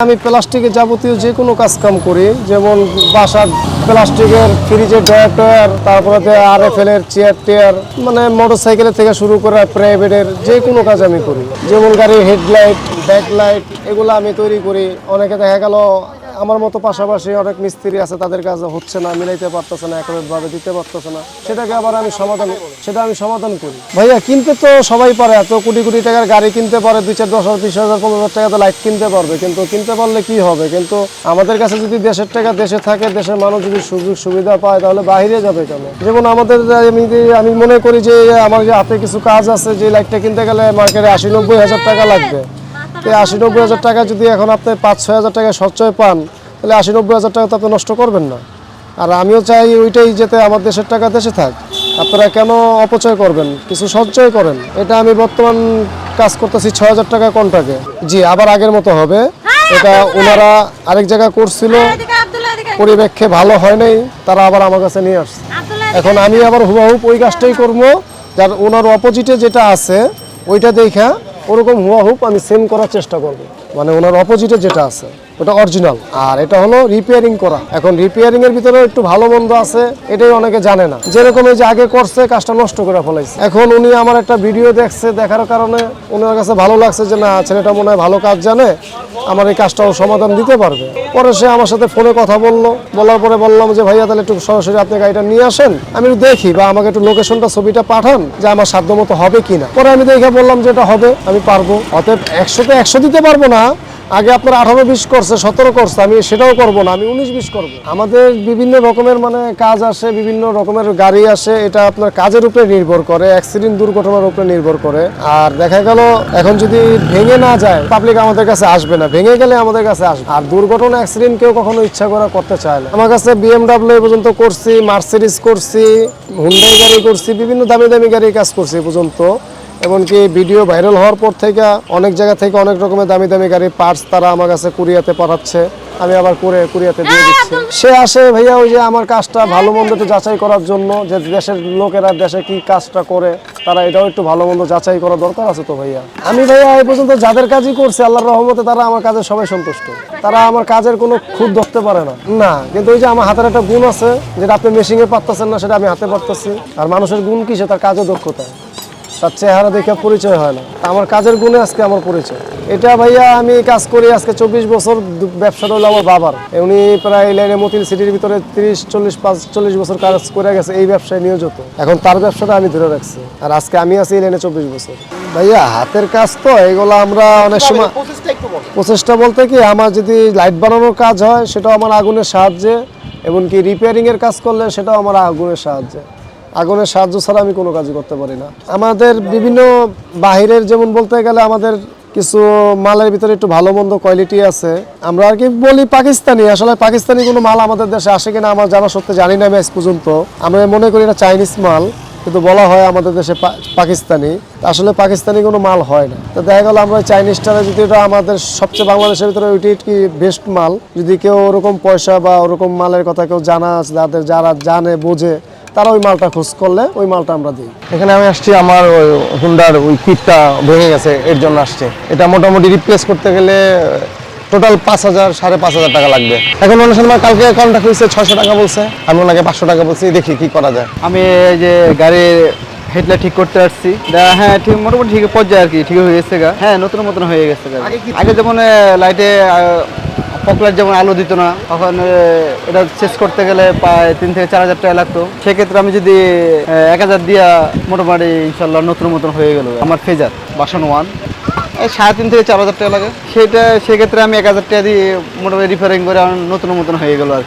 আমি প্লাস্টিকের যাবতীয় যে কোনো কাজ কাম করি, যেমন বাসার প্লাস্টিকের ফ্রিজের ড্রয়ার টয়ার, তারপরে RFL এর চেয়ার টেয়ার, মানে মোটরসাইকেলের থেকে শুরু করে প্রাইভেটের যে কোনো কাজ আমি করি। যেমন গাড়ির হেডলাইট, ব্যাকলাইট, এগুলো আমি তৈরি করি। অনেকে দেখা গেল আমার মতো পাশাপাশি অনেক মিস্ত্রি আছে, তাদের কাজ হচ্ছে না, মিলাইতে পারতেছে না, একভাবে দিতে পারতেছে না, সেটাকে আবার আমি সমাধান করি। ভাইয়া কিনতে তো সবাই পারে, এত কোটি কোটি টাকার গাড়ি কিনতে পারে, 2-4, 10,000, 20,000, 15,000 টাকাতে লাইট কিনতে পারবে, কিন্তু কিনতে পারলে কি হবে? কিন্তু আমাদের কাছে যদি দেশের টাকা দেশে থাকে, দেশের মানুষ যদি সুযোগ সুবিধা পায়, তাহলে বাইরে যাবে কেন? যেমন আমাদের আমি মনে করি যে আমার যে হাতে কিছু কাজ আছে, যে লাইটটা কিনতে গেলে মার্কেটে 80-90 হাজার টাকা লাগবে। তো 80-90 হাজার টাকা যদি এখন আপনি 5-6 হাজার টাকা সঞ্চয় পান, তাহলে 80-90 হাজার টাকা তো আপনি নষ্ট করবেন না। আর আমিও চাই ওইটাই যেতে আমার দেশের টাকা দেশে থাক। আপনারা কেন অপচয় করবেন? কিছু সঞ্চয় করেন। এটা আমি বর্তমান কাজ করতেছি 6 হাজার টাকা কন্ট্রাক্টে। জি, আবার আগের মতো হবে। এটা ওনারা আরেক জায়গা করছিল, পরিবেক্ষে ভালো হয় নাই, তারা আবার আমার কাছে নিয়ে আসছে। এখন আমি আবার হুবহুব ওই কাজটাই করবো, যার ওনার অপোজিটে যেটা আছে ওইটা দেখা ওরকম হুবহুব আমি সেম করার চেষ্টা করব। মানে ওনার অপোজিটে যেটা আছে ওটা অরিজিনাল, আর এটা হলো রিপেয়ারিং করা। এখন রিপেয়ারিং এর ভিতরে একটু ভালো মন্দ আছে, এটাই অনেকে জানে না। যেরকম এই যে আগে করছে, কাজটা নষ্ট করে ফেলাইছে। এখন উনি আমার একটা ভিডিও দেখছে, দেখার কারণে ওনার কাছে ভালো লাগছে যে না, ছেলেটা মনে হয় ভালো কাজ জানে, আমার এই কাজটাও সমাধান দিতে পারবে। পরে সে আমার সাথে ফোনে কথা বললো, বলার পরে বললাম যে ভাইয়া তাহলে একটু সরাসরি আপনি গাড়িটা নিয়ে আসেন, আমি একটু দেখি, বা আমাকে একটু লোকেশনটা ছবিটা পাঠান যে আমার সাধ্য মতো হবে কিনা। পরে আমি দেখে বললাম যে এটা হবে, আমি পারবো। অতএব 100-তে 100 দিতে পারবো না। আগে আপনার 18-20 করছে, 17 করছে, আমি সেটাও করবো না, আমি 19-20 করবো। আমাদের বিভিন্ন রকমের মানে কাজ আসে, বিভিন্ন রকমের গাড়ি আসে, এটা আপনার কাজের উপরে নির্ভর করে, অ্যাক্সিডেন্ট দুর্ঘটনার উপরে নির্ভর করে। আর দেখা গেল এখন যদি ভেঙে না যায়, পাবলিক আমাদের কাছে আসবে না, ভেঙে গেলে আমাদের কাছে আসবে। আর দুর্ঘটনা অ্যাক্সিডেন্ট কেউ কখনো ইচ্ছা করে করতে চায় না। আমার কাছে BMW পর্যন্ত করছি, মার্সিডিজ করছি, হুন্ডাই গাড়ি করছি, বিভিন্ন দামি দামি গাড়ির কাজ করছি পর্যন্ত। এমনকি ভিডিও ভাইরাল হওয়ার পর থেকে অনেক জায়গা থেকে অনেক রকমের দামি দামি গাড়ির পার্টস তারা আমার কাছে কুরিয়াতে পাঠাচ্ছে, আমি আবার করে কুরিয়াতে দিয়ে দিচ্ছি। সে আসে ভাইয়া ওই যে আমার কাজটা ভালো মন্দ একটু যাচাই করার জন্য, যে দেশের লোকেরা দেশে কি কাজটা করে, তারা এটাও একটু ভালো মন্দ যাচাই করা দরকার আছে তো ভাইয়া। আমি ভাইয়া এই পর্যন্ত যাদের কাজই করছি, আল্লাহর রহমতে তারা আমার কাজে সবাই সন্তুষ্ট। তারা আমার কাজের কোনো খুঁত ধরতে পারে না। না, কিন্তু ওই যে আমার হাতের একটা গুণ আছে, যেটা আপনি মেশিনে পারতেছেন না, সেটা আমি হাতে পারতেছি। আর মানুষের গুণ কিসে? তার কাজে দক্ষতা। তার চেহারা দেখে পরিচয় হয় না, আমার কাজের গুণে আজকে আমার পরিচয়। এটা ভাইয়া আমি কাজ করি আজকে 24 বছর। ব্যবসাটা হলো আমার বাবার। উনি প্রায় এই লাইনে মতিল সিটির ভিতরে 30-40 বছর কাজ করে গেছে, এই ব্যবসায় নিয়োজিত। এখন তার ব্যবসাটা আমি ধরে রাখছি, আর আজকে আমি আছি এই লাইনে 24 বছর। ভাইয়া হাতের কাজ তো এগুলো আমরা অনেক সময় প্রচেষ্টা বলতে কি, আমার যদি লাইট বানানোর কাজ হয় সেটাও আমার আগুনের সাহায্যে, এমনকি রিপেয়ারিং এর কাজ করলে সেটাও আমার আগুনের সাহায্যে। আগুনের সাহায্য ছাড়া আমি কোনো কাজই করতে পারি না। আমাদের বিভিন্ন বাহিরের, যেমন বলতে গেলে আমাদের কিছু মালের ভিতরে একটু ভালো মন্দ কোয়ালিটি আছে, আমরা আর কি বলি পাকিস্তানি। আসলে পাকিস্তানি কোনো মাল আমাদের দেশে আসে কিনা আমার জানা সত্ত্বে জানি না আমি আজ পর্যন্ত। আমরা মনে করি এটা চাইনিজ মাল, কিন্তু বলা হয় আমাদের দেশে পাকিস্তানি। আসলে পাকিস্তানি কোনো মাল হয় না। তো দেখা গেল আমরা চাইনিজটারে যদি এটা আমাদের সবচেয়ে বাংলাদেশের ভিতরে ওইটি কি বেস্ট মাল, যদি কেউ ওরকম পয়সা বা ওরকম মালের কথা কেউ জানা আছে, যারা জানে বোঝে, তারা ওই মালটা খোঁজ করলে ওই মালটা আমরা দিই। এখানে আমি আসছি, আমার ওই হুন্ডার ওই কিটটা ভেঙে গেছে, এর জন্য আসছে। এটা মোটামুটি রিপ্লেস করতে গেলে টোটাল 5,000-5,500 টাকা লাগবে। এখন মানুষের কালকে কন্ট্যাক্ট হয়েছে 600 টাকা বলছে, আমি ওনাকে 500 টাকা বলছি, দেখি কি করা যায়। আমি এই যে গাড়ির হেডলাইট ঠিক করতে আসছি। হ্যাঁ, ঠিক মোটামুটি ঠিক পর্যায়ে আর কি, ঠিক হয়ে গেছে গা। হ্যাঁ, নতুন মতন হয়ে গেছে গা। আগে যেমন লাইটে পপুলার যেমন আলো দিত না, তখন এটা চেঞ্জ করতে গেলে প্রায় 3,000-4,000 টাকা লাগতো। সেক্ষেত্রে আমি যদি 1,000 দিয়া মোটামুটি ইনশাল্লাহ নতুন মতন হয়ে গেল। আমার ফেজার ভার্সন 1 এই 3,500-4,000 টাকা লাগে। সেক্ষেত্রে আমি 1,000 টাকা দিয়ে মোটামুটি রিপেয়ারিং করে নতুন মতন হয়ে গেল আর কি।